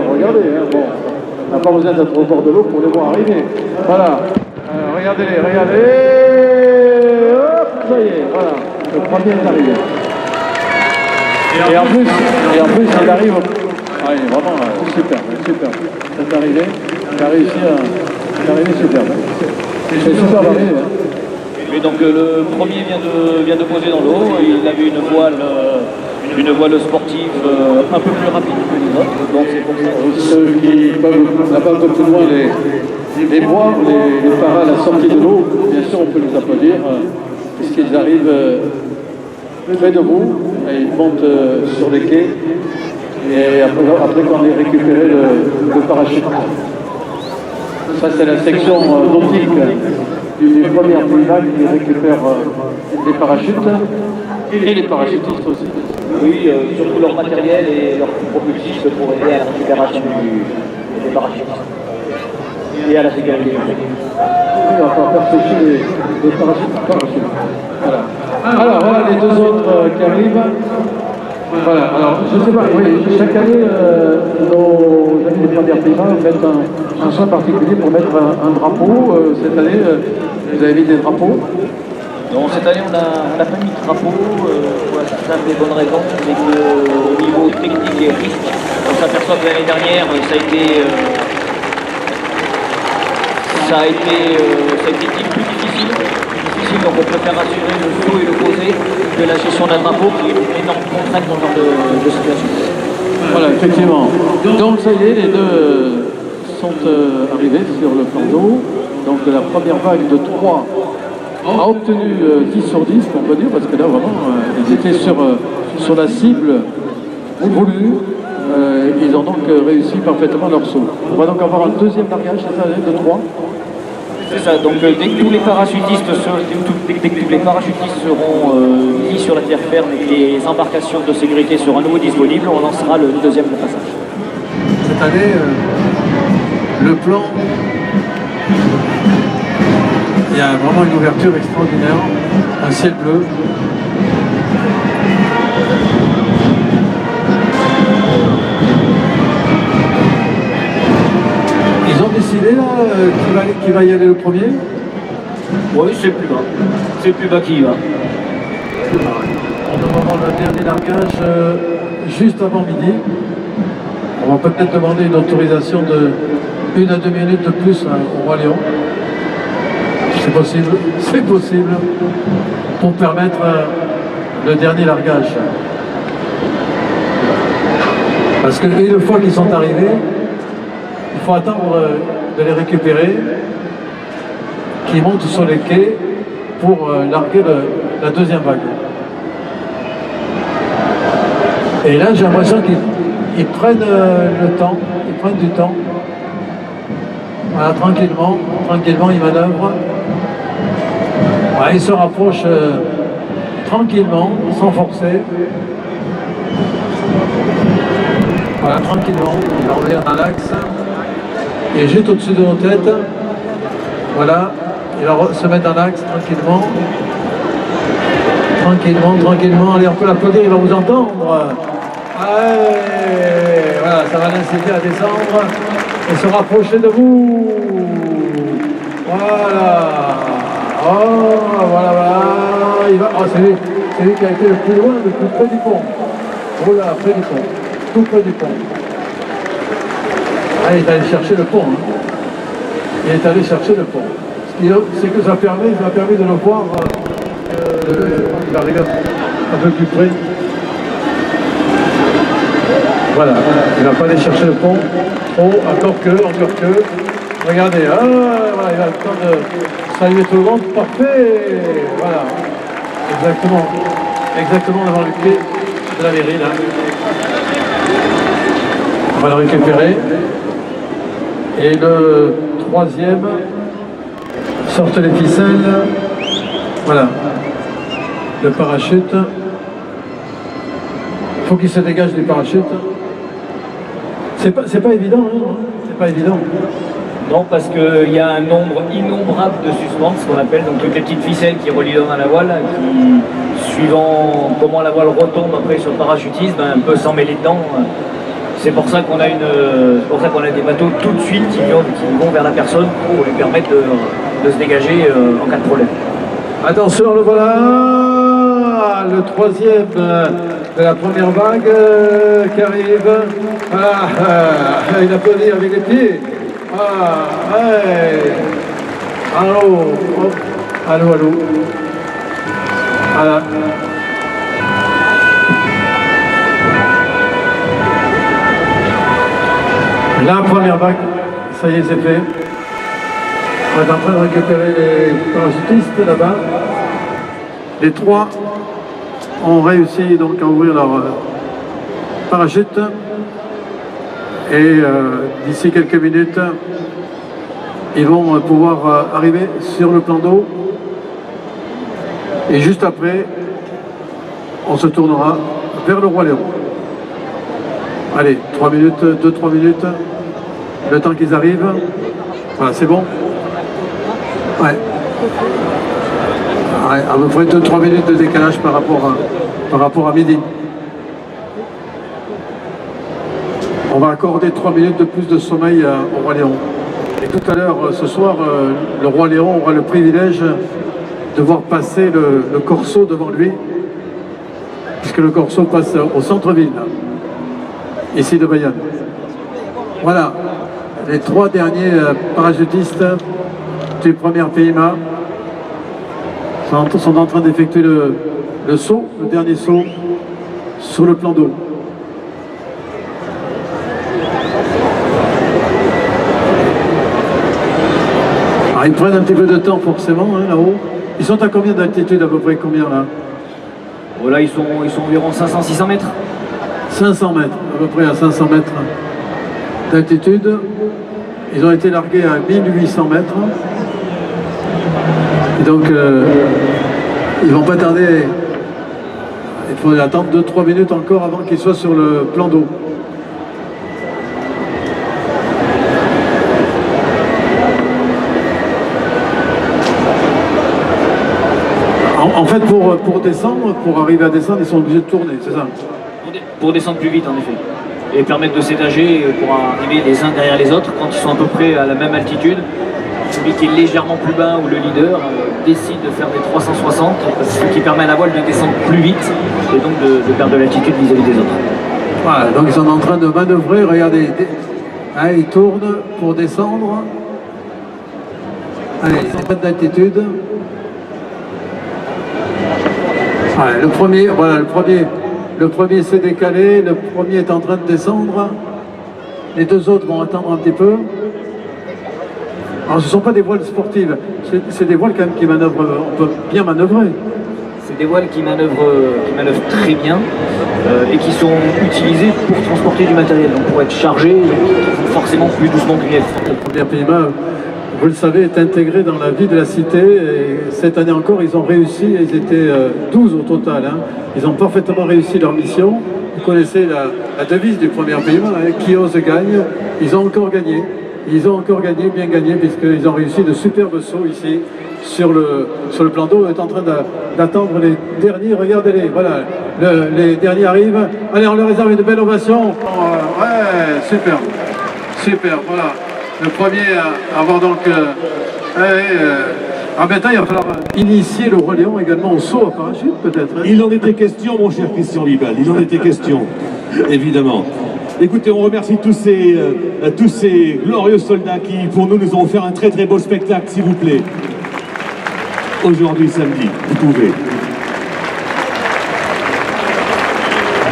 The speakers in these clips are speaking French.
Regardez, hein, bon, on n'a pas besoin d'être au bord de l'eau pour les voir arriver. Voilà, regardez-les, regardez. Hop, ça y est, voilà, le premier est arrivé. Et en plus, il arrive. Ah, il est vraiment super, super. C'est arrivé, il a réussi à arriver super. C'est super arrivé. Hein. Et donc le premier vient de poser dans l'eau, il avait une voile sportive un peu plus rapide que les autres, donc c'est pour ça. Ceux qui peuvent là-bas un peu plus loin les voir, les paras à la sortie de l'eau, bien sûr on peut les applaudir, puisqu'ils arrivent près de vous, et ils montent sur les quais, et après qu'on ait récupéré le parachute. Ça c'est la section nautique des premières vagues qui récupèrent les parachutes, et les parachutistes aussi. Oui, surtout leur matériel et leur propulsif pour aider à la récupération des parachutistes et à la sécurité. Oui, on va faire sécher les parachutistes. Voilà. Alors voilà les deux autres qui arrivent. Voilà, alors je ne sais pas, oui, chaque année, nos amis des premières primaires mettent un soin particulier pour mettre un drapeau. Cette année, vous avez mis des drapeaux. Donc cette année on n'a pas mis de drapeau pour la simple et bonne raison, c'est qu'au niveau technique et risque, on s'aperçoit que l'année dernière ça a été plus difficile, donc on préfère assurer le saut et le poser que la gestion d'un drapeau qui est une énorme contrainte dans ce genre de situation. Voilà, effectivement. Donc ça y est, les deux sont arrivés sur le plan d'eau. Donc la première vague de 3 a obtenu 10 sur 10, on peut dire, parce que là vraiment, ils étaient sur la cible voulue. Ils ont donc réussi parfaitement leur saut. On va donc avoir un deuxième largage, c'est ça, de 3. C'est ça, donc dès que tous les parachutistes seront mis sur la terre ferme et que les embarcations de sécurité seront à nouveau disponibles, on lancera le deuxième passage. Cette année, le plan, il y a vraiment une ouverture extraordinaire, un ciel bleu. Ils ont décidé là qui va y aller le premier? Oui, c'est plus bas. C'est plus bas qui y va. On demandera le dernier largage juste avant midi. On va peut-être demander une autorisation de 1 à 2 minutes de plus au Roi Lion. C'est possible, pour permettre le dernier largage. Parce que une fois qu'ils sont arrivés, il faut attendre de les récupérer, qu'ils montent sur les quais pour larguer la deuxième vague. Et là, j'ai l'impression qu'ils prennent le temps, ils prennent du temps. Voilà, tranquillement, ils manœuvrent. Ouais, ils se rapprochent tranquillement, sans forcer. Voilà, tranquillement, ils reviennent dans l'axe. Et juste au-dessus de nos têtes, voilà, ils se mettent dans l'axe tranquillement. Tranquillement, allez, on peut l'applaudir, il va vous entendre. Allez, voilà, ça va l'inciter à descendre et se rapprocher de vous. Voilà. Oh, voilà. Il va. Oh, c'est lui qui a été le plus loin, le plus près du pont. Oh là, près du pont. Tout près du pont. Ah, il est allé chercher le pont. Hein. Il est allé chercher le pont. C'est que ça m'a permis de le voir. Il arrive un peu plus près. Voilà, il ne va pas aller chercher le pont. Trop, encore que. Regardez, voilà, il a le temps de saluer tout le monde. Parfait. Voilà. Exactement devant le pied de la mairie, là. On va le récupérer. Et le troisième, sortent les ficelles. Voilà. Le parachute. Il faut qu'il se dégage du parachute. C'est pas évident, hein. C'est pas évident. Non, parce qu'il y a un nombre innombrable de suspentes, ce qu'on appelle, donc toutes les petites ficelles qui relient l'homme à la voile, qui, suivant comment la voile retombe après sur le parachutisme, un peu s'emmêler dedans. C'est pour ça qu'on a des bateaux tout de suite qui vont vers la personne pour lui permettre de se dégager en cas de problème. Attention, le voilà, le troisième de la première vague qui arrive. Il applaudit avec les pieds. Ouais. Allô. Voilà. La première vague, ça y est, c'est fait. On est en train de récupérer les parachutistes là-bas. Les trois ont réussi donc à ouvrir leur parachute. Et d'ici quelques minutes, ils vont pouvoir arriver sur le plan d'eau. Et juste après, on se tournera vers le Roi Léon. Allez, 3 minutes, 2-3 minutes, le temps qu'ils arrivent. Voilà, c'est bon? Ouais. À peu près 2-3 minutes de décalage par rapport à midi. On va accorder 3 minutes de plus de sommeil au Roi Léon. Et tout à l'heure, ce soir, le Roi Léon aura le privilège de voir passer le Corso devant lui, puisque le Corso passe au centre-ville, ici de Bayonne. Voilà, les 3 derniers parachutistes du premier PIMA sont en train d'effectuer le saut, le dernier saut, sur le plan d'eau. Alors, ils prennent un petit peu de temps forcément, hein, là-haut. Ils sont à combien d'altitude, à peu près combien là? Voilà, ils sont environ 500-600 mètres. 500 mètres, à peu près à 500 mètres d'altitude. Ils ont été largués à 1800 mètres. Et donc, ils vont pas tarder. Il faudrait attendre 2-3 minutes encore avant qu'ils soient sur le plan d'eau. En fait, pour descendre, pour arriver à descendre, ils sont obligés de tourner, c'est ça? Pour descendre plus vite, en effet. Et permettre de s'étager pour arriver les uns derrière les autres quand ils sont à peu près à la même altitude. Celui qui est légèrement plus bas ou le leader décide de faire des 360, ce qui permet à la voile de descendre plus vite et donc de perdre de l'altitude vis-à-vis des autres. Voilà, donc ils sont en train de manœuvrer, regardez, ils tournent pour descendre. Allez, 100 mètres d'altitude. Voilà, le premier s'est décalé, le premier est en train de descendre. Les deux autres vont attendre un petit peu. Alors ce ne sont pas des voiles sportives, c'est des voiles quand même qui manœuvrent, on peut bien manœuvrer. C'est des voiles qui manœuvrent très bien et qui sont utilisées pour transporter du matériel. Donc pour être chargées, forcément plus doucement qu'une aile. Le premier PIMA, vous le savez, est intégré dans la vie de la cité. Et cette année encore, ils ont réussi, ils étaient 12 au total. Hein. Ils ont parfaitement réussi leur mission. Vous connaissez la devise du premier PIMA, hein, qui ose gagne. Ils ont encore gagné. Ils ont encore gagné, bien gagné, puisqu'ils ont réussi de superbes sauts ici sur le plan d'eau. On est en train d'attendre les derniers. Regardez-les, voilà, les derniers arrivent. Allez, on leur réserve une belle ovation. Ouais, super, super, voilà. Le premier à avoir donc... maintenant, il va falloir initier le Roi Léon également au saut à parachute, peut-être. Hein. Il en était question, mon cher Christian Libal, il en était question, évidemment. Écoutez, on remercie tous ces glorieux soldats qui, pour nous ont offert un très très beau spectacle, s'il vous plaît. Aujourd'hui, samedi, vous pouvez.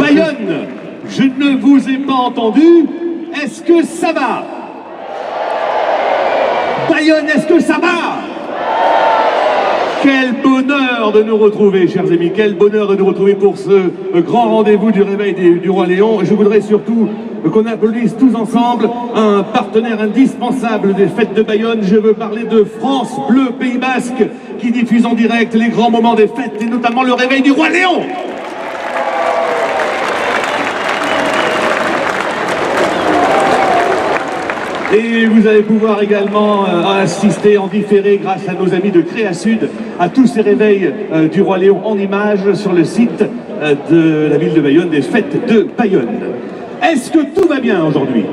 Bayonne, Je ne vous ai pas entendu. Est-ce que ça va? Bayonne, est-ce que ça va? Quel bonheur de nous retrouver, chers amis, quel bonheur de nous retrouver pour ce grand rendez-vous du réveil du Roi Léon. Je voudrais surtout qu'on applaudisse tous ensemble un partenaire indispensable des fêtes de Bayonne. Je veux parler de France Bleu Pays Basque, qui diffuse en direct les grands moments des fêtes, et notamment le réveil du Roi Léon. Et vous allez pouvoir également assister en différé grâce à nos amis de Créa Sud à tous ces réveils du Roi Léon en images sur le site de la ville de Bayonne, des fêtes de Bayonne. Est-ce que tout va bien aujourd'hui?